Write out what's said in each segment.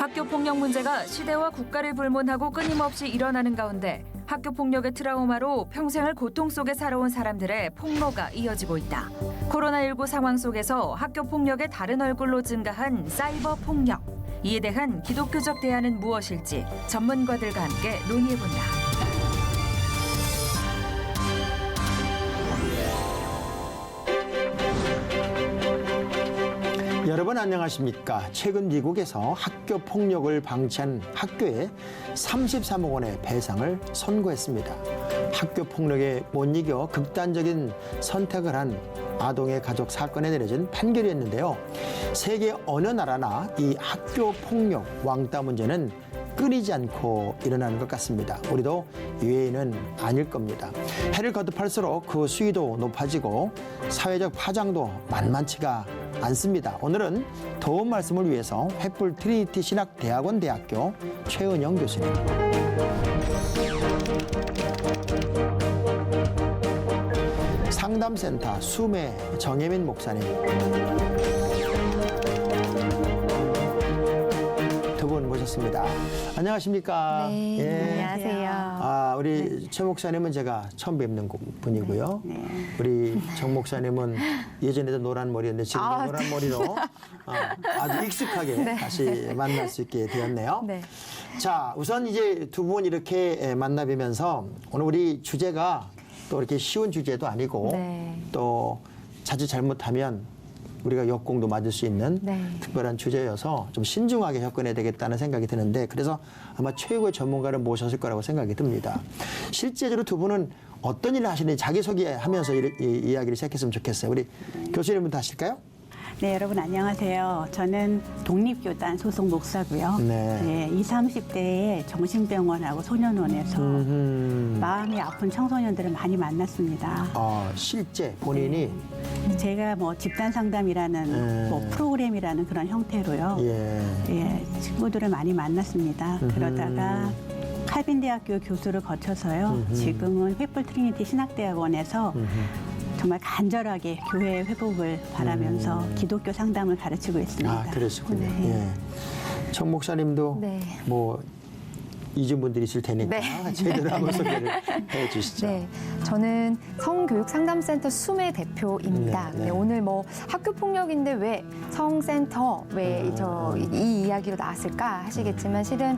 학교 폭력 문제가 시대와 국가를 불문하고 끊임없이 일어나는 가운데 학교 폭력의 트라우마로 평생을 고통 속에 살아온 사람들의 폭로가 이어지고 있다. 코로나19 상황 속에서 학교 폭력의 다른 얼굴로 증가한 사이버 폭력. 이에 대한 기독교적 대안은 무엇일지 전문가들과 함께 논의해본다. 여러분 안녕하십니까? 최근 미국에서 학교 폭력을 방치한 학교에 33억 원의 배상을 선고했습니다. 학교 폭력에 못 이겨 극단적인 선택을 한 아동의 가족 사건에 내려진 판결이었는데요. 세계 어느 나라나 이 학교 폭력 왕따 문제는 끊이지 않고 일어나는 것 같습니다. 우리도 유해인은 아닐 겁니다. 해를 거듭할수록 그 수위도 높아지고 사회적 파장도 만만치가 않습니다. 오늘은 도움 말씀을 위해서 횃불 트리니티 신학대학원 대학교 최은영 교수님, 상담센터 수매 정혜민 목사님, 두 분 모셨습니다. 안녕하십니까? 네, 예. 안녕하세요. 우리 최 목사님은 제가 처음 뵙는 분이고요. 네. 우리 정 목사님은 예전에도 노란 머리였는데 지금 노란 머리로 아주 익숙하게 다시 만날 수 있게 되었네요. 네. 자, 우선 이제 두 분 이렇게 만나 뵈면서 오늘 우리 주제가 또 이렇게 쉬운 주제도 아니고 또 자칫 잘못하면 우리가 역공도 맞을 수 있는 특별한 주제여서 좀 신중하게 접근해야 되겠다는 생각이 드는데, 그래서 아마 최고의 전문가를 모셨을 거라고 생각이 듭니다. 실제적으로 두 분은 어떤 일을 하시는지 자기소개하면서 이 이야기를 시작했으면 좋겠어요. 우리 교수님부터 하실까요? 네, 여러분 안녕하세요. 저는 독립교단 소속 목사고요. 네, 20, 30대에 정신병원하고 소년원에서 마음이 아픈 청소년들을 많이 만났습니다. 실제 본인이 제가 뭐 집단 상담이라는 뭐 프로그램이라는 그런 형태로요. 친구들을 많이 만났습니다. 그러다가 칼빈 대학교 교수를 거쳐서요. 지금은 횃불 트리니티 신학대학원에서 정말 간절하게 교회 회복을 바라면서 기독교 상담을 가르치고 있습니다. 그러시군요. 정 목사님도 뭐 이주분들이 있을 테니까 제대로 한번 소개를 해 주시죠. 네, 저는 성교육상담센터 수매 대표입니다. 오늘 뭐 학교 폭력인데 왜 성센터 왜 이 이야기로 나왔을까 하시겠지만 실은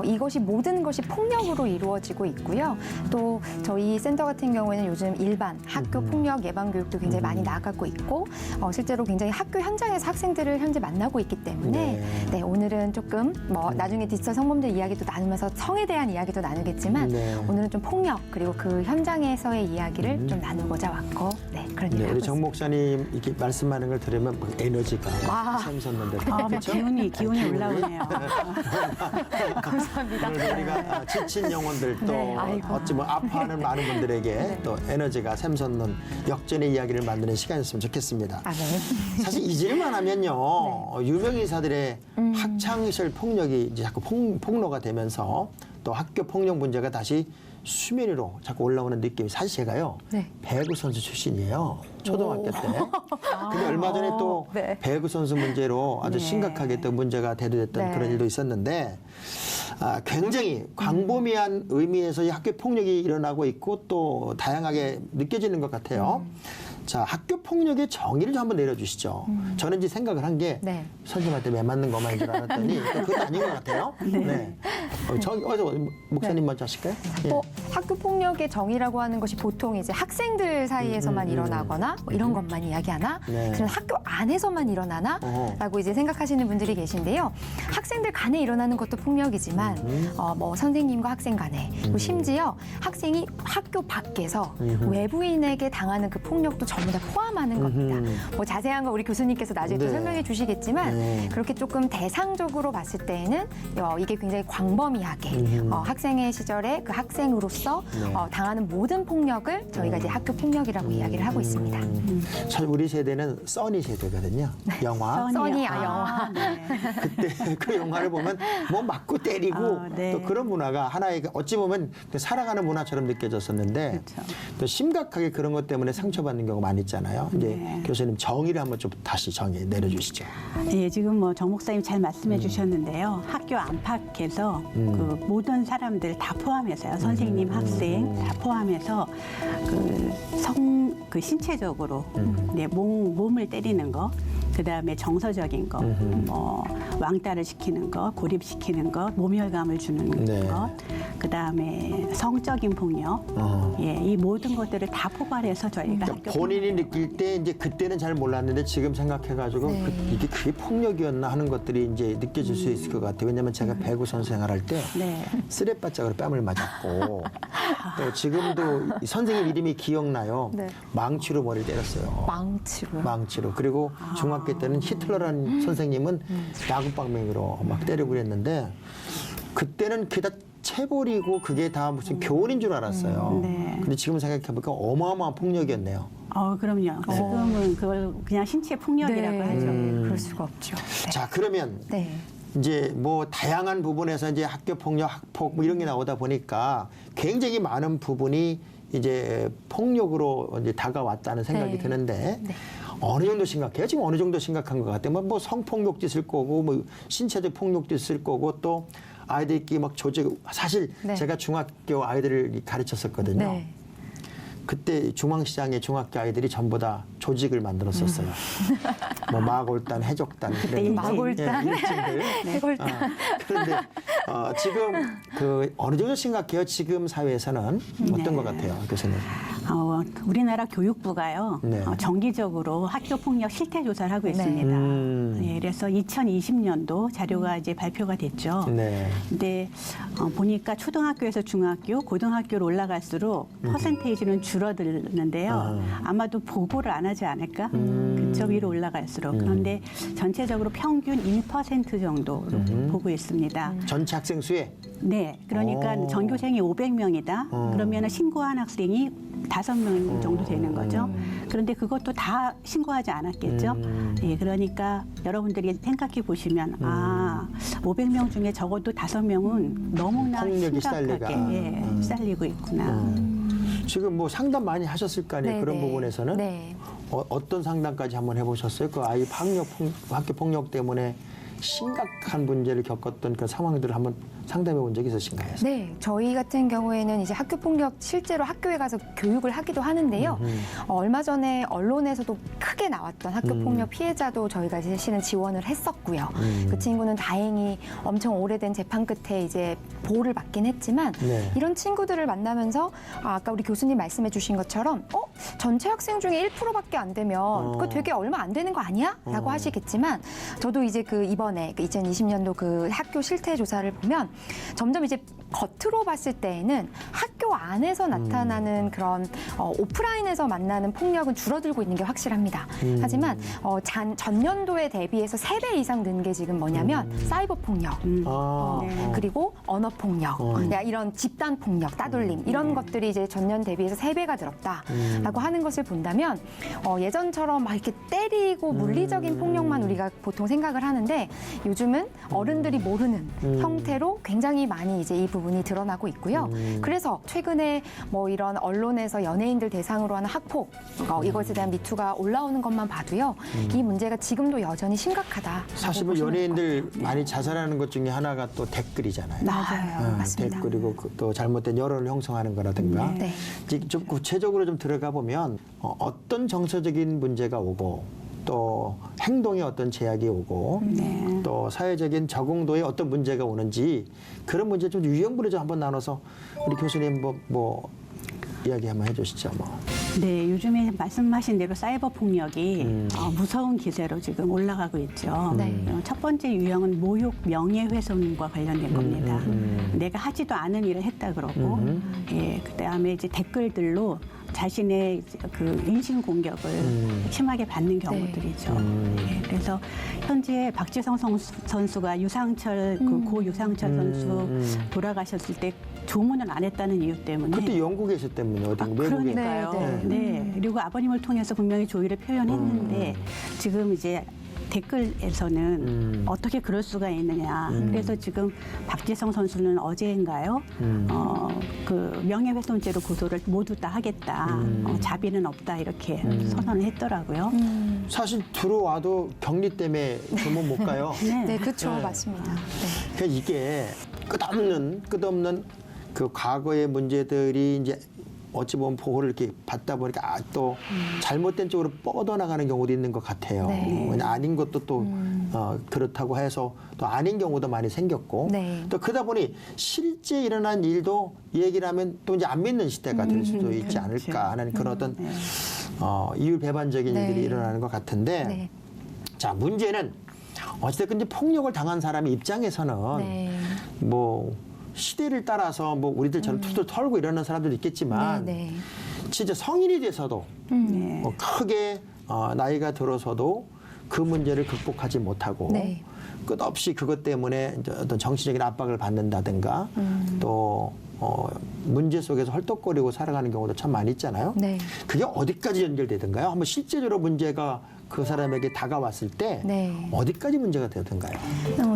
이것이 모든 것이 폭력으로 이루어지고 있고요. 또 저희 센터 같은 경우에는 요즘 일반 학교 폭력 예방 교육도 굉장히 많이 나가고 있고 실제로 굉장히 학교 현장에서 학생들을 현재 만나고 있기 때문에 오늘은 조금 뭐 나중에 디지털 성범죄 이야기도 나누면서 성에 대한 이야기도 나누겠지만 오늘은 좀 폭력 그리고 그 현장에서의 이야기를 좀 나누고자 왔고 그런 얘기를 하고 우리 정 목사님 이렇게 말씀하는 걸 들으면 막 에너지가 샘솟는데 기운이 올라오네요. 감사합니다. 우리가 지친 영혼들 또 어찌 뭐 아파하는 많은 분들에게 또 에너지가 샘솟는 역전의 이야기를 만드는 시간이었으면 좋겠습니다. 사실 잊을만 하면요 유명 인사들의 학창시절 폭력이 이제 자꾸 폭로가 되면서 또 학교 폭력 문제가 다시 수면 위로 자꾸 올라오는 느낌이, 사실 제가요 배구 선수 출신이에요. 초등학교 때. 근데 얼마 전에 또 배구 선수 문제로 아주 심각하게 또 문제가 대두됐던 그런 일도 있었는데 굉장히 광범위한 의미에서 이 학교 폭력이 일어나고 있고 또 다양하게 느껴지는 것 같아요. 자, 학교 폭력의 정의를 좀 한번 내려주시죠. 저는 이제 생각을 한 게 선생님한테 매 맞는 것만인 줄 알았더니 그건 아닌 것 같아요. 목사님 먼저 하실까요? 학교 폭력의 정의라고 하는 것이 보통 이제 학생들 사이에서만 일어나거나 뭐 이런 것만 이야기하나? 그래서 학교 안에서만 일어나나? 라고 이제 생각하시는 분들이 계신데요. 학생들 간에 일어나는 것도 폭력이지만 뭐 선생님과 학생 간에 그리고 심지어 학생이 학교 밖에서 외부인에게 당하는 그 폭력도 전부 다 포함하는 겁니다. 뭐 자세한 거 우리 교수님께서 나중에 또 설명해 주시겠지만 그렇게 조금 대상적으로 봤을 때에는 이게 굉장히 광범위하게 학생의 시절에 그 학생으로서 당하는 모든 폭력을 저희가 이제 학교 폭력이라고 이야기를 하고 있습니다. 사실 우리 세대는 써니 세대거든요. 영화. 영화. 그때 그 영화를 보면 뭐 맞고 때리고 또 그런 문화가 하나의 어찌 보면 살아가는 문화처럼 느껴졌었는데 또 심각하게 그런 것 때문에 상처받는 경우가 많이 있잖아요. 이제 네. 교수님 정의를 한번 좀 다시 정의 내려주시죠. 예, 지금 뭐 정 목사님 잘 말씀해 주셨는데요. 학교 안팎에서 그 모든 사람들 다 포함해서요. 선생님, 학생 다 포함해서 그 신체적으로 네, 몸을 때리는 거, 그 다음에 정서적인 거, 뭐 왕따를 시키는 거, 고립시키는 것, 모멸감을 주는 네. 것, 그 다음에 성적인 폭력, 예, 이 모든 것들을 다 포괄해서 저희가 그러니까 학교 본인이 느낄 때 이제 그때는 잘 몰랐는데 지금 생각해가지고 네. 이게 그게 폭력이었나 하는 것들이 이제 느껴질 수 있을 것 같아요. 왜냐하면 제가 배구 선수 생활할 때 네. 쓰레바짝으로 뺨을 맞았고 또 지금도 이 선생님 이름이 기억나요. 네. 망치로 머리를 때렸어요. 망치로. 망치로. 그리고 중학교 때는 히틀러라는 선생님은 야구방망이로 막 때리고 그랬는데 그때는 그게 다 체벌이고 그게 다 무슨 교훈인 줄 알았어요. 네. 근데 지금 생각해보니까 어마어마한 폭력이었네요. 그럼요. 지금은 그걸 그냥 신체 폭력이라고 하죠. 그럴 수가 없죠. 네. 자, 그러면 네. 이제 뭐 다양한 부분에서 이제 학교 폭력, 학폭 뭐 이런 게 나오다 보니까 굉장히 많은 부분이 이제 폭력으로 이제 다가왔다는 생각이 네. 드는데 네. 어느 정도 심각해요? 지금 어느 정도 심각한 것 같아요? 뭐 성폭력도 있을 거고 뭐 신체적 폭력도 있을 거고 또 아이들끼리 막 조직 사실 네. 제가 중학교 아이들을 가르쳤었거든요. 네. 그때 중앙시장에 중학교 아이들이 전부 다 조직을 만들었었어요. 뭐 마골단, 해적단, 그때 마골단. 예, 일진들. 해골단. 그런데 지금 그 어느 정도 심각해요? 지금 사회에서는 어떤 네. 것 같아요, 교수님? 우리나라 교육부가요. 네. 정기적으로 학교 폭력 실태 조사를 하고 있습니다. 예, 그래서 2020년도 자료가 이제 발표가 됐죠. 네. 근데 보니까 초등학교에서 중학교, 고등학교로 올라갈수록 퍼센테이지는 줄어드는데요. 아마도 보고를 안 하지 않을까? 그쵸, 위로 올라갈수록. 그런데 전체적으로 평균 1% 정도로 보고 있습니다. 전체 학생 수에? 네, 그러니까 오. 전교생이 500명이다. 그러면 신고한 학생이 5명 정도 되는 거죠. 그런데 그것도 다 신고하지 않았겠죠. 예, 그러니까 여러분들이 생각해 보시면 500명 중에 적어도 5명은 너무나 폭력이 심각하게 시달리고 있구나. 지금 뭐 상담 많이 하셨을 거 아니에요? 네, 그런 네. 부분에서는? 네. 어떤 상담까지 한번 해보셨어요? 그 아이 학교 폭력 때문에 심각한 문제를 겪었던 그 상황들을 한번 상담해 본 적이 있으신가요? 네, 저희 같은 경우에는 이제 학교 폭력 실제로 학교에 가서 교육을 하기도 하는데요. 얼마 전에 언론에서도 크게 나왔던 학교 폭력 피해자도 저희가 실은 지원을 했었고요. 그 친구는 다행히 엄청 오래된 재판 끝에 이제 보호를 받긴 했지만 네. 이런 친구들을 만나면서 아까 우리 교수님 말씀해주신 것처럼 전체 학생 중에 1%밖에 안 되면 그거 되게 얼마 안 되는 거 아니야? 라고 하시겠지만 저도 이제 그 이번에 2020년도 그 학교 실태 조사를 보면 점점 이제 겉으로 봤을 때에는 학교 안에서 나타나는 그런 오프라인에서 만나는 폭력은 줄어들고 있는 게 확실합니다. 하지만 전년도에 대비해서 3배 이상 는 게 지금 뭐냐면 사이버 폭력, 그리고 언어 폭력, 이런 집단 폭력, 따돌림 이런 것들이 이제 전년 대비해서 3배가 늘었다라고 하는 것을 본다면 예전처럼 막 이렇게 때리고 물리적인 폭력만 우리가 보통 생각을 하는데 요즘은 어른들이 모르는 형태로 굉장히 많이 이제 이 부분이 드러나고 있고요. 그래서 최근에 뭐 이런 언론에서 연예인들 대상으로 하는 학폭 이것에 대한 미투가 올라오는 것만 봐도요. 이 문제가 지금도 여전히 심각하다. 사실 뭐 연예인들 많이 자살하는 것 중에 하나가 또 댓글이잖아요. 맞아요. 맞습니다. 댓글이고 또 잘못된 여론을 형성하는 거라든가. 네. 이제 좀 구체적으로 좀 들어가 보면 어떤 정서적인 문제가 오고 또 행동에 어떤 제약이 오고 또 사회적인 적응도에 어떤 문제가 오는지 그런 문제 좀 유형별로 좀 한번 나눠서 우리 교수님 뭐 이야기 한번 해주시죠. 뭐. 네, 요즘에 말씀하신 대로 사이버 폭력이 무서운 기세로 지금 올라가고 있죠. 네. 첫 번째 유형은 모욕 명예훼손과 관련된 겁니다. 내가 하지도 않은 일을 했다 그러고, 예, 그다음에 이제 댓글들로 자신의 그 인신 공격을 심하게 받는 경우들이죠. 예, 그래서 현재 박지성 선수가 유상철 고 유상철 선수 돌아가셨을 때 조문을 안 했다는 이유 때문에 그때 영국에 있었다면요. 어디 외국에. 그러니까요. 네, 네. 그리고 아버님을 통해서 분명히 조의를 표현했는데 지금 이제 댓글에서는 어떻게 그럴 수가 있느냐. 그래서 지금 박지성 선수는 어제인가요? 그 명예훼손죄로 고소를 모두 다 하겠다. 자비는 없다 이렇게 선언을 했더라고요. 사실 들어와도 격리 때문에 병원 못 가요. 네, 그렇죠. 맞습니다. 네. 그러니까 이게 끝없는 그 과거의 문제들이 이제 어찌 보면 보호를 이렇게 받다 보니까 또 잘못된 쪽으로 뻗어나가는 경우도 있는 것 같아요. 네. 왜냐 아닌 것도 또 그렇다고 해서 또 아닌 경우도 많이 생겼고 네. 또 그러다 보니 실제 일어난 일도 얘기를 하면 또 이제 안 믿는 시대가 될 수도 있지 않을까 하는 그런 어떤 이율배반적인 네. 일들이 일어나는 것 같은데 네. 자 문제는 어쨌든 이제 폭력을 당한 사람의 입장에서는 네. 뭐 시대를 따라서 뭐 우리들처럼 툴툴 털고 이러는 사람들도 있겠지만 네. 진짜 성인이 돼서도 네. 뭐 크게 나이가 들어서도 그 문제를 극복하지 못하고 네. 끝없이 그것 때문에 이제 어떤 정신적인 압박을 받는다든가 또 문제 속에서 헐떡거리고 살아가는 경우도 참 많이 있잖아요. 네. 그게 어디까지 연결되든가요? 한번 실제적으로 문제가 그 사람에게 다가왔을 때 네. 어디까지 문제가 되든가요?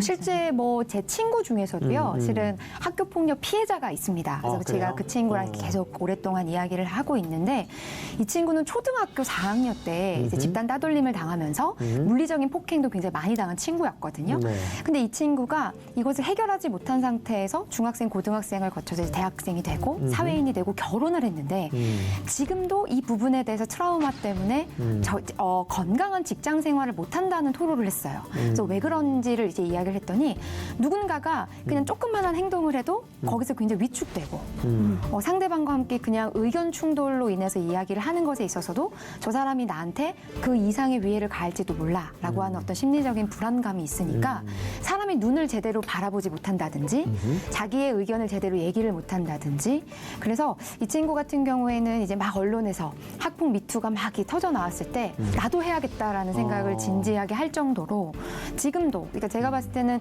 실제 뭐 제 친구 중에서도요, 실은 학교 폭력 피해자가 있습니다. 그래서 그래요? 제가 그 친구랑 계속 오랫동안 이야기를 하고 있는데 이 친구는 초등학교 4학년 때 이제 집단 따돌림을 당하면서 물리적인 폭행도 굉장히 많이 당한 친구였거든요. 네. 근데 이 친구가 이것을 해결하지 못한 상태에서 중학생, 고등학생을 거쳐서 이제 대학생이 되고 사회인이 되고 결혼을 했는데 지금도 이 부분에 대해서 트라우마 때문에 건강한 직장 생활을 못한다는 토로를 했어요. 그래서 왜 그런지를 이제 이야기를 했더니 누군가가 그냥 조그만한 행동을 해도 거기서 굉장히 위축되고 상대방과 함께 그냥 의견 충돌로 인해서 이야기를 하는 것에 있어서도 저 사람이 나한테 그 이상의 위해를 가할지도 몰라라고 하는 어떤 심리적인 불안감이 있으니까 사람이 눈을 제대로 바라보지 못한다든지 자기의 의견을 제대로 얘기를 못한다든지 그래서 이 친구 같은 경우에는 이제 막 언론에서 학폭 미투가 막 터져 나왔을 때 나도 해야겠다라는 생각을 진지하게 할 정도로 지금도 그러니까 제가 봤을 때는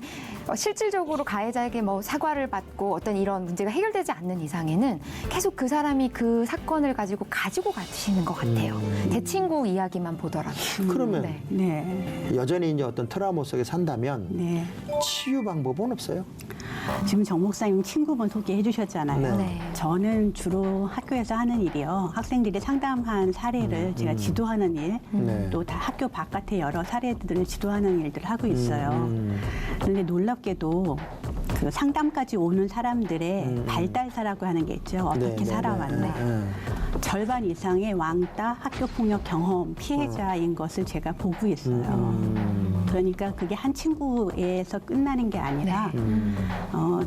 실질적으로 가해자에게 뭐 사과를 받고 어떤 이런 문제가 해결되지 않는 이상에는 계속 그 사람이 그 사건을 가지고 가시는 것 같아요. 제 친구 이야기만 보더라도. 그러면 네. 네. 여전히 이제 어떤 트라우마 속에 산다면 네. 치유 방법은 없어요? 지금 정 목사님 친구분 소개해 주셨잖아요. 네. 저는 주로 학교에서 하는 일이요. 학생들이 상담한 사례를 제가 지도하는 일, 네. 또 다 학교 바깥의 여러 사례들을 지도하는 일들을 하고 있어요. 그런데 놀랍게도 그 상담까지 오는 사람들의 발달사라고 하는 게 있죠. 어떻게 살아왔나. 절반 이상의 왕따 학교폭력 경험 피해자인 것을 제가 보고 있어요. 그러니까 그게 한 친구에서 끝나는 게 아니라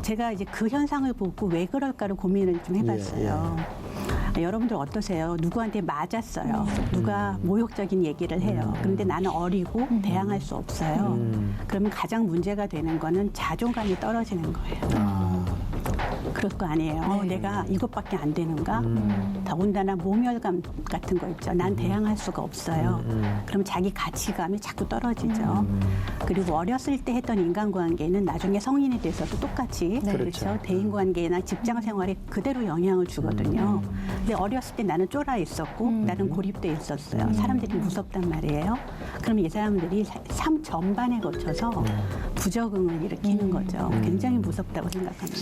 제가 이제 그 현상을 보고 왜 그럴까를 고민을 좀 해봤어요. 여러분들 어떠세요? 누구한테 맞았어요. 누가 모욕적인 얘기를 해요. 그런데 나는 어리고 대항할 수 없어요. 그러면 가장 문제가 되는 거는 자존감이 떨어지는 거예요. 그럴 거 아니에요. 내가 이것밖에 안 되는가? 더군다나 모멸감 같은 거 있죠. 난 대항할 수가 없어요. 그럼 자기 가치감이 자꾸 떨어지죠. 그리고 어렸을 때 했던 인간관계는 나중에 성인이 돼서도 똑같이 그렇죠. 대인관계나 직장 생활에 그대로 영향을 주거든요. 근데 어렸을 때 나는 쫄아 있었고 나는 고립돼 있었어요. 사람들이 무섭단 말이에요. 그러면 이 사람들이 삶 전반에 거쳐서 부적응을 일으키는 거죠. 굉장히 무섭다고 생각합니다.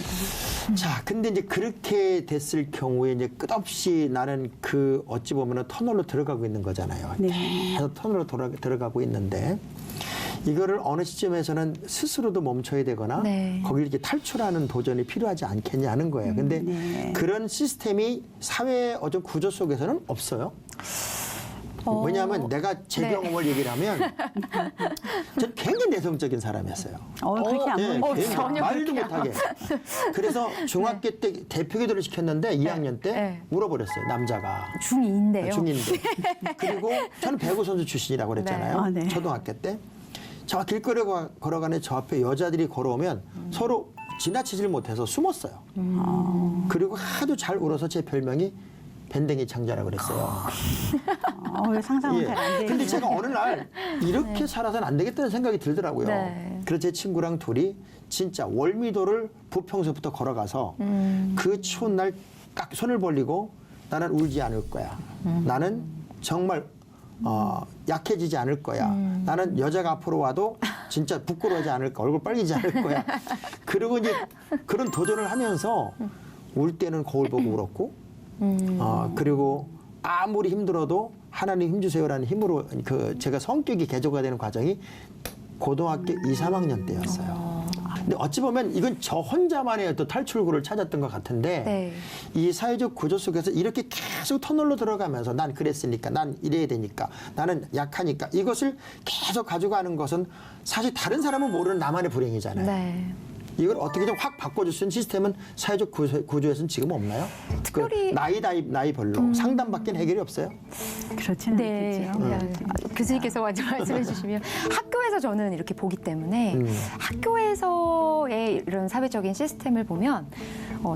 자, 근데 이제 그렇게 됐을 경우에 이제 끝없이 나는 그 어찌 보면은 터널로 들어가고 있는 거잖아요. 네. 계속 터널로 들어가고 있는데 이거를 어느 시점에서는 스스로도 멈춰야 되거나 거기를 이렇게 탈출하는 도전이 필요하지 않겠냐는 거예요. 근데 그런 시스템이 사회 어떤 구조 속에서는 없어요. 왜냐하면 내가 제 경험을 얘기를 하면 저는 굉장히 내성적인 사람이었어요. 그렇게 안 보이세요? 전혀 말도 못하게. 그래서 중학교 때 대표기도를 시켰는데 2학년 때 울어버렸어요. 남자가. 중2인데요. 중2인데. 그리고 저는 배구 선수 출신이라고 그랬잖아요. 네. 초등학교 때. 저 길거리에 걸어가는 저 앞에 여자들이 걸어오면 서로 지나치질 못해서 숨었어요. 그리고 하도 잘 울어서 제 별명이 밴댕이 창자라고 그랬어요. 상상은 잘 안 돼요. 근데 제가 어느 날 이렇게 살아서는 안 되겠다는 생각이 들더라고요. 그래서 제 친구랑 둘이 진짜 월미도를 부평서부터 걸어가서 그 추운 날 딱 손을 벌리고 나는 울지 않을 거야. 나는 정말 약해지지 않을 거야. 나는 여자가 앞으로 와도 진짜 부끄러워하지 않을 거야. 얼굴 빨개지지 않을 거야. 그리고 이제 그런 도전을 하면서 울 때는 거울 보고 울었고, 그리고 아무리 힘들어도 하나님 힘주세요라는 힘으로 제가 성격이 개조가 되는 과정이 고등학교 2, 3학년 때였어요. 근데 어찌 보면 이건 저 혼자만의 또 탈출구를 찾았던 것 같은데 네. 이 사회적 구조 속에서 이렇게 계속 터널로 들어가면서 난 그랬으니까 난 이래야 되니까 나는 약하니까 이것을 계속 가져가는 것은 사실 다른 사람은 모르는 나만의 불행이잖아요. 네. 이걸 어떻게 좀 확 바꿔줄 수 있는 시스템은 사회적 구조에서는 지금 없나요? 특별히 나이별로 상담받기는 해결이 없어요? 그렇지는 네. 않겠죠. 교수님께서 먼저 말씀해 주시면 학교에서 저는 이렇게 보기 때문에 학교에서의 이런 사회적인 시스템을 보면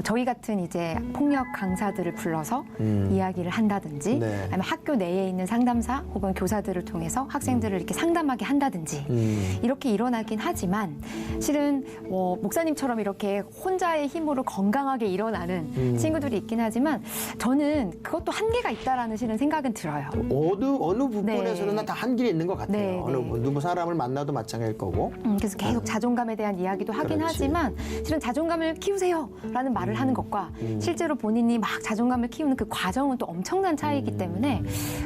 저희 같은 이제 폭력 강사들을 불러서 이야기를 한다든지 네. 아니면 학교 내에 있는 상담사 혹은 교사들을 통해서 학생들을 이렇게 상담하게 한다든지 이렇게 일어나긴 하지만 실은 목사님처럼 이렇게 혼자의 힘으로 건강하게 일어나는 친구들이 있긴 하지만 저는 그것도 한계가 있다라는 실은 생각은 들어요. 어느 부분에서는 네. 다 한계가 있는 것 같아요. 네, 어느 네. 누구 사람을 만나도 마찬가지일 거고. 그래서 계속 자존감에 대한 이야기도 하긴 그렇지. 하지만 실은 자존감을 키우세요라는 말을 하는 것과 실제로 본인이 막 자존감을 키우는 그 과정은 또 엄청난 차이이기 때문에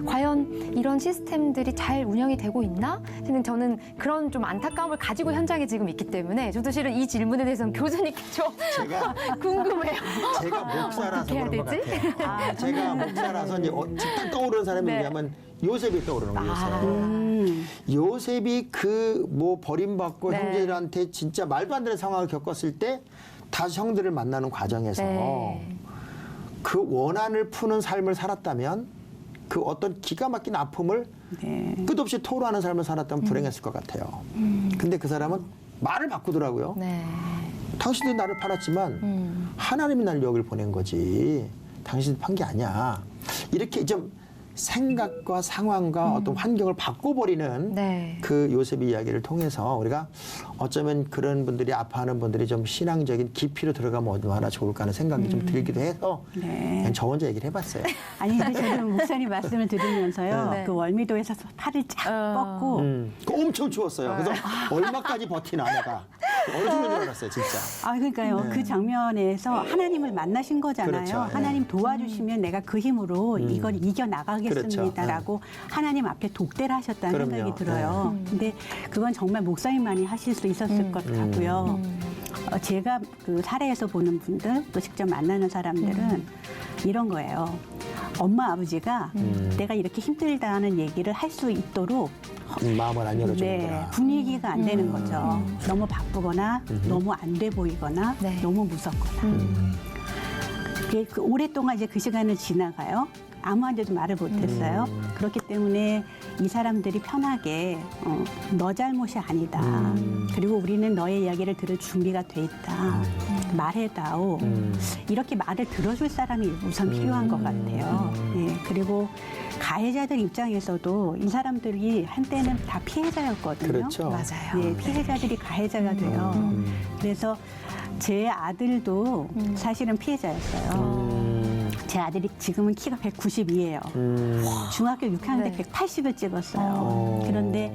과연 이런 시스템들이 잘 운영이 되고 있나? 실은 저는 그런 좀 안타까움을 가지고 현장에 지금 있기 때문에 저도 실은 이 질문에 대해서는 교수님께 좀 제가 궁금해요. 제가 목사라서 어떻게 해야 그런 것 되지? 같아요. 제가 목사라서 이제 직접 떠오르는 사람이 네. 누구냐면 요셉이 떠오르는 거였어요. 요셉이 그 뭐 버림받고 네. 형제들한테 진짜 말도 안 되는 상황을 겪었을 때 다시 형들을 만나는 과정에서 네. 그 원한을 푸는 삶을 살았다면 그 어떤 기가 막힌 아픔을 네. 끝없이 토로하는 삶을 살았다면 불행했을 것 같아요. 근데 그 사람은 말을 바꾸더라고요. 네. 당신들이 나를 팔았지만 하나님이 날 여기를 보낸 거지. 당신이 판 게 아니야. 이렇게 좀 생각과 상황과 어떤 환경을 바꿔버리는 네. 그 요셉의 이야기를 통해서 우리가 어쩌면 그런 분들이 아파하는 분들이 좀 신앙적인 깊이로 들어가면 얼마나 좋을까 하는 생각이 좀 들기도 해서 네. 그냥 저 혼자 얘기를 해봤어요. 아니 근데 저는 목사님 말씀을 들으면서요. 네. 그 월미도에서 팔을 쫙 뻗고 엄청 추웠어요. 그래서 얼마까지 버티나 내가 얼어 죽는 줄 알았어요, 진짜. 아 그러니까요. 그 장면에서 하나님을 만나신 거잖아요. 그렇죠. 하나님 도와주시면 내가 그 힘으로 이걸 이겨 나가겠습니다라고 하나님 앞에 독대를 하셨다는 그럼요. 생각이 들어요. 근데 그건 정말 목사님만이 하실 수 있었을 것 같고요. 제가 그 사례에서 보는 분들 또 직접 만나는 사람들은 이런 거예요. 엄마 아버지가 내가 이렇게 힘들다는 얘기를 할 수 있도록 마음을 안 열어주는구나. 네, 분위기가 안 되는 거죠. 너무 바쁘거나 너무 안 돼 보이거나 네. 너무 무섭거나. 그 오랫동안 이제 그 시간을 지나가요. 아무한테도 말을 못했어요. 그렇기 때문에 이 사람들이 편하게 너 잘못이 아니다. 그리고 우리는 너의 이야기를 들을 준비가 돼 있다. 말해다오. 이렇게 말을 들어줄 사람이 우선 필요한 것 같아요. 네, 그리고 가해자들 입장에서도 이 사람들이 한때는 다 피해자였거든요. 그렇죠. 맞아요. 네, 피해자들이 가해자가 돼요. 그래서 제 아들도 사실은 피해자였어요. 제 아들이 지금은 키가 192예요. 중학교 6학년 때 네. 180을 찍었어요. 그런데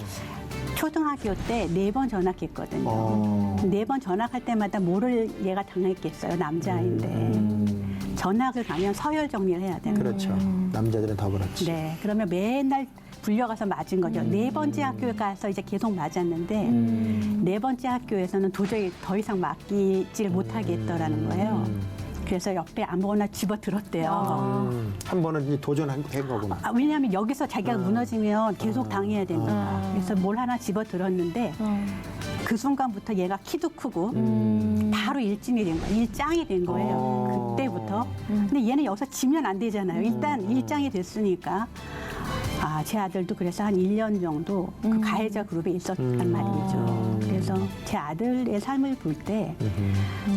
초등학교 때 4번 전학했거든요. 4번 전학할 때마다 뭐를 얘가 당했겠어요. 남자아이인데. 전학을 가면 서열 정리를 해야 돼요. 그렇죠. 남자들은 더 그렇지. 네. 그러면 맨날 불려가서 맞은 거죠. 4번째 학교에 가서 이제 계속 맞았는데 4번째 학교에서는 도저히 더 이상 맡기질 못하겠더라는 거예요. 그래서 옆에 아무거나 집어 들었대요. 한 번은 이제 도전한 거구나. 왜냐하면 여기서 자기가 무너지면 계속 당해야 되니까. 그래서 뭘 하나 집어 들었는데 그 순간부터 얘가 키도 크고 바로 일진이 된 거예요. 일장이 된 거예요. 그때부터. 근데 얘는 여기서 지면 안 되잖아요. 일단 일장이 됐으니까. 아, 제 아들도 그래서 한 1년 정도 그 가해자 그룹에 있었단 말이죠. 그래서 제 아들의 삶을 볼 때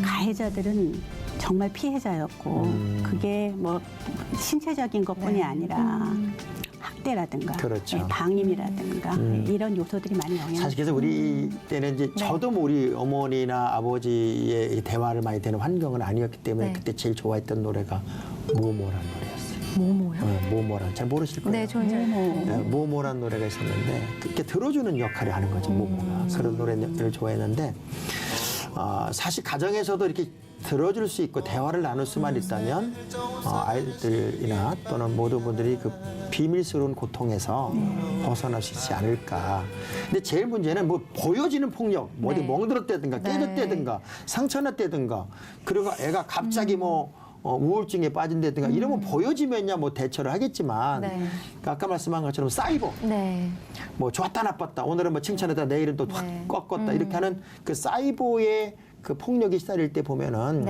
가해자들은 정말 피해자였고 그게 뭐 신체적인 것뿐이 아니라 학대라든가 그렇죠. 방임이라든가 이런 요소들이 많이 영향을 사실 그래서 우리 때는 이제 저도 뭐 우리 어머니나 아버지의 대화를 많이 되는 환경은 아니었기 때문에 네. 그때 제일 좋아했던 노래가 뭐뭐라는 노래였어요. 모모요? 모모란 잘 모르실 거예요. 네, 저는 잘 모모란 노래가 있었는데 그렇게 들어주는 역할을 하는 거죠. 모모가 그런 노래를 좋아했는데 사실 가정에서도 이렇게 들어줄 수 있고 대화를 나눌 수만 있다면 아이들이나 또는 모든 분들이 그 비밀스러운 고통에서 벗어날 수 있지 않을까. 근데 제일 문제는 뭐 보여지는 폭력, 뭐 어디 멍들었다든가 깨졌다든가 상처났다든가 그리고 애가 갑자기 뭐 우울증에 빠진다든가 이러면 보여지면야 뭐 대처를 하겠지만 그러니까 아까 말씀한 것처럼 사이버 뭐 좋았다 나빴다 오늘은 뭐 칭찬했다 내일은 또 확 꺾었다 이렇게 하는 그 사이버의 그 폭력이 시달릴 때 보면은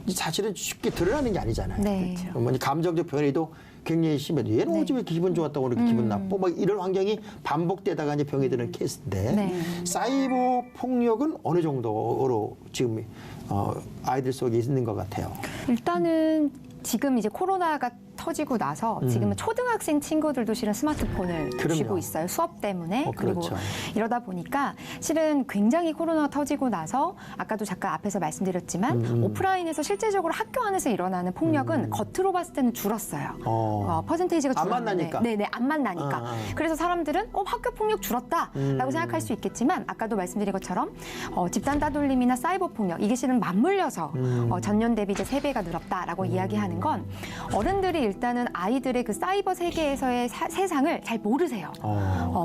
사실은 쉽게 드러나는 게 아니잖아요. 그렇죠. 뭐 감정적 변이도 굉장히 심해요. 얘는 어제 왜 이렇게 기분 좋았다고 이렇게 기분 나빠? 막 이런 환경이 반복되다가 이제 병이 드는 케이스인데 사이버 폭력은 어느 정도로 지금 아이들 속에 있는 것 같아요. 일단은 지금 이제 코로나가 터지고 나서 지금은 초등학생 친구들도 실은 스마트폰을 쥐고 있어요. 수업 때문에. 그리고 이러다 보니까 실은 굉장히 코로나가 터지고 나서 아까도 잠깐 앞에서 말씀드렸지만 오프라인에서 실제적으로 학교 안에서 일어나는 폭력은 겉으로 봤을 때는 줄었어요. 퍼센테이지가 줄었는데. 안 만나니까. 네네, 안 만나니까. 그래서 사람들은 학교 폭력 줄었다라고 생각할 수 있겠지만 아까도 말씀드린 것처럼 집단 따돌림이나 사이버 폭력 이게 실은 맞물려서 전년 대비 이제 3배가 늘었다라고 이야기하는 건 어른들이 일단은 아이들의 그 사이버 세계에서의 세상을 잘 모르세요.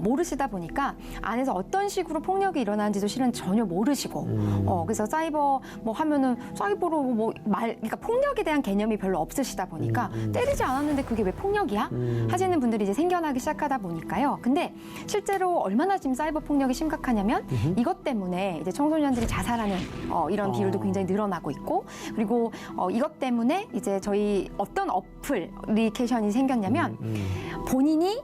모르시다 보니까 안에서 어떤 식으로 폭력이 일어나는지도 실은 전혀 모르시고 그래서 사이버 뭐 하면은 사이버로 그러니까 폭력에 대한 개념이 별로 없으시다 보니까 때리지 않았는데 그게 왜 폭력이야? 하시는 분들이 이제 생겨나기 시작하다 보니까요. 근데 실제로 얼마나 지금 사이버 폭력이 심각하냐면 이것 때문에 이제 청소년들이 자살하는 이런 비율도 굉장히 늘어나고 있고 그리고 이것 때문에 이제 저희 어떤 어플리케이션이 생겼냐면 본인이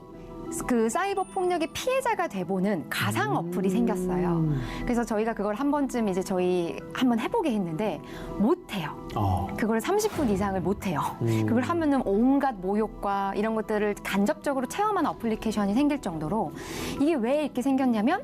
그 사이버 폭력의 피해자가 돼보는 가상 어플이 생겼어요. 그래서 저희가 그걸 한 번쯤 이제 저희 한번 해보게 했는데 못해요. 그걸 30분 이상을 못해요. 그걸 하면은 온갖 모욕과 이런 것들을 간접적으로 체험하는 어플리케이션이 생길 정도로 이게 왜 이렇게 생겼냐면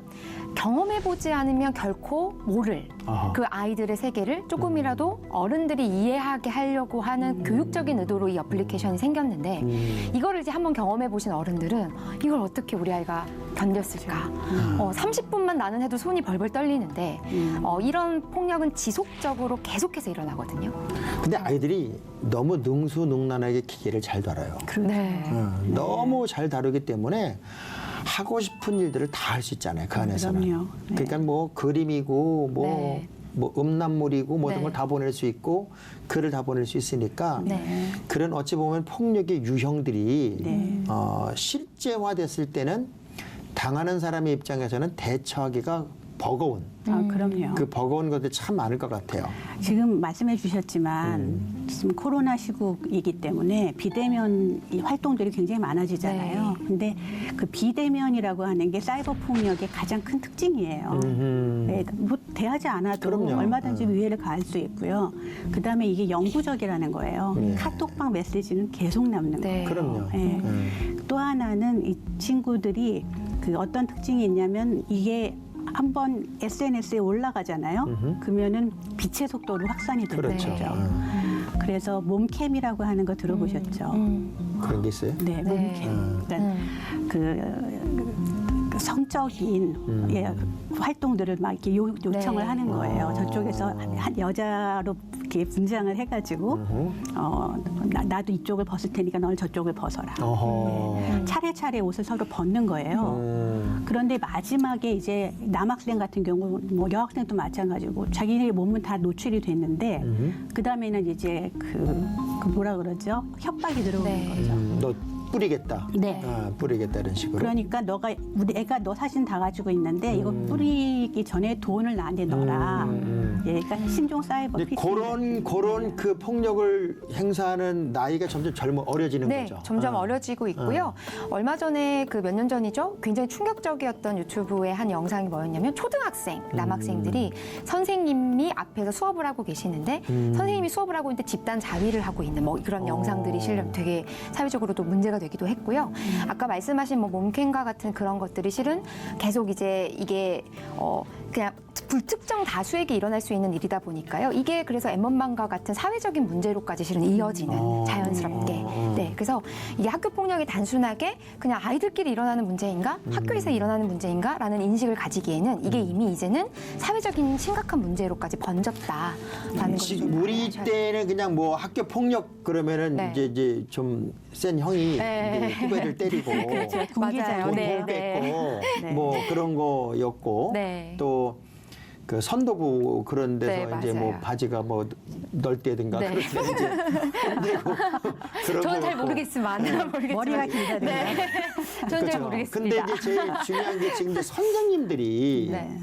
경험해보지 않으면 결코 모를 그 아이들의 세계를 조금이라도 어른들이 이해하게 하려고 하는 교육적인 의도로 이 어플리케이션이 생겼는데 이거를 이제 한번 경험해보신 어른들은 이걸 어떻게 우리 아이가 견뎠을까? 30분만 나는 해도 손이 벌벌 떨리는데 이런 폭력은 지속적으로 계속해서 일어나거든요. 근데 아이들이 너무 능수능란하게 기계를 잘 다뤄요. 너무 잘 다루기 때문에 하고 싶은 일들을 다 할 수 있잖아요. 그 안에서는. 그러니까 뭐 그림이고 뭐 음란물이고 모든 걸 다 보낼 수 있고 글을 다 보낼 수 있으니까 그런 어찌 보면 폭력의 유형들이 실제화됐을 때는 당하는 사람의 입장에서는 대처하기가 버거운 그럼요. 그 버거운 것들이 참 많을 것 같아요. 지금 말씀해 주셨지만 지금 코로나 시국이기 때문에 비대면 이 활동들이 굉장히 많아지잖아요. 근데 그 비대면이라고 하는 게 사이버 폭력의 가장 큰 특징이에요. 뭐 대하지 않아도 얼마든지 위해를 가할 수 있고요. 그다음에 이게 영구적이라는 거예요. 카톡방 메시지는 계속 남는 거예요. 그럼요. 또 하나는 이 친구들이 그 어떤 특징이 있냐면 이게 한번 SNS에 올라가잖아요. 그러면은 빛의 속도로 확산이 되는 거죠. 그래서 몸캠이라고 하는 거 들어보셨죠? 그런 게 있어요? 네, 몸캠. 그러니까 그 성적인 활동들을 막 이렇게 요청을 하는 거예요. 저쪽에서 한 여자로 이렇게 분장을 해가지고 나도 이쪽을 벗을 테니까 넌 저쪽을 벗어라. 차례차례 옷을 서로 벗는 거예요. 그런데 마지막에 이제 남학생 같은 경우, 뭐 여학생도 마찬가지고 자기네 몸은 다 노출이 됐는데 그 다음에는 이제 그 뭐라 그러죠? 협박이 들어오는 거죠. 너 뿌리겠다. 뿌리겠다 이런 식으로. 그러니까 우리 애가 너 사진 다 가지고 있는데 이거 뿌리기 전에 돈을 나한테 넣어라. 그러니까 신종 사이버 피싱. 그런 그 폭력을 행사하는 나이가 점점 어려지는 거죠. 점점 어려지고 있고요. 얼마 전에 그 몇 년 전이죠. 굉장히 충격적이었던 유튜브의 한 영상이 뭐였냐면 초등학생, 남학생들이 선생님이 앞에서 수업을 하고 계시는데 선생님이 수업을 하고 있는데 집단 자위를 하고 있는 뭐 그런 영상들이 실은 되게 사회적으로도 문제가 되기도 했고요. 아까 말씀하신 뭐 몸캠과 같은 그런 것들이 실은 계속 이제 이게 그냥 불특정 다수에게 일어날 수 있는 일이다 보니까요. 이게 그래서 엠번방과 같은 사회적인 문제로까지 실은 이어지는 자연스럽게. 네, 그래서 이게 학교 폭력이 단순하게 그냥 아이들끼리 일어나는 문제인가, 학교에서 일어나는 문제인가라는 인식을 가지기에는 이게 이미 이제는 사회적인 심각한 문제로까지 번졌다라는 것을 좀 우리 아셔야 때는 그냥 뭐 학교 폭력 그러면은 네. 이제 좀 센 형이 이제 후배를 때리고 군기자요. 돈 네, 뺏고 네. 뭐 그런 거였고 네. 또 그 선도부 그런 데서 네, 이제 뭐 맞아요. 바지가 뭐 넓대든가 네. 그럴 때 이제 혼내고 그런 저는 잘 거였고. 모르겠지만 모르겠지만 머리가 길다든가. 네. 저는 잘 그렇죠. 모르겠습니다. 근데 이제 제일 중요한 게 지금 이제 선생님들이 네.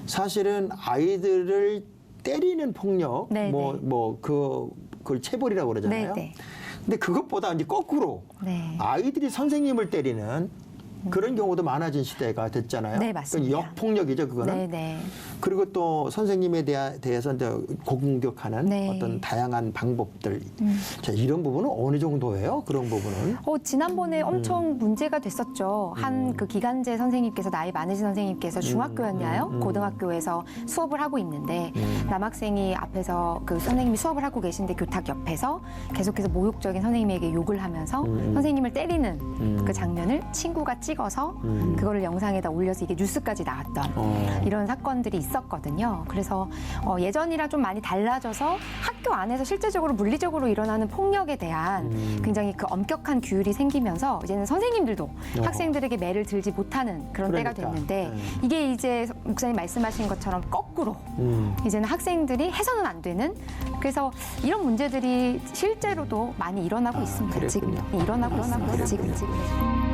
사실은 아이들을 때리는 폭력, 네, 그걸 체벌이라고 그러잖아요. 네, 네. 근데 그것보다 이제 거꾸로 네. 아이들이 선생님을 때리는 그런 경우도 많아진 시대가 됐잖아요. 네, 맞습니다. 그건 역폭력이죠, 그거는. 네, 네. 그리고 또 선생님에 대해서 이제 공격하는 네. 어떤 다양한 방법들. 자, 이런 부분은 어느 정도예요? 그런 부분은? 지난번에 엄청 문제가 됐었죠. 한 그 기간제 선생님께서 나이 많으신 선생님께서 중학교였나요? 고등학교에서 수업을 하고 있는데 남학생이 앞에서 그 선생님이 수업을 하고 계신데 교탁 옆에서 계속해서 모욕적인 선생님에게 욕을 하면서 선생님을 때리는 그 장면을 친구가 찍어서 그거를 영상에다 올려서 이게 뉴스까지 나왔던 이런 사건들이 있었거든요. 그래서 예전이랑 좀 많이 달라져서 학교 안에서 실제적으로 물리적으로 일어나는 폭력에 대한 굉장히 그 엄격한 규율이 생기면서 이제는 선생님들도 학생들에게 매를 들지 못하는 그런 때가 그러니까. 됐는데 이게 이제 목사님 말씀하신 것처럼 거꾸로 이제는 학생들이 해서는 안 되는 그래서 이런 문제들이 실제로도 많이 일어나고 있습니다. 그랬군요. 지금 일어나고 있습니다. 지금.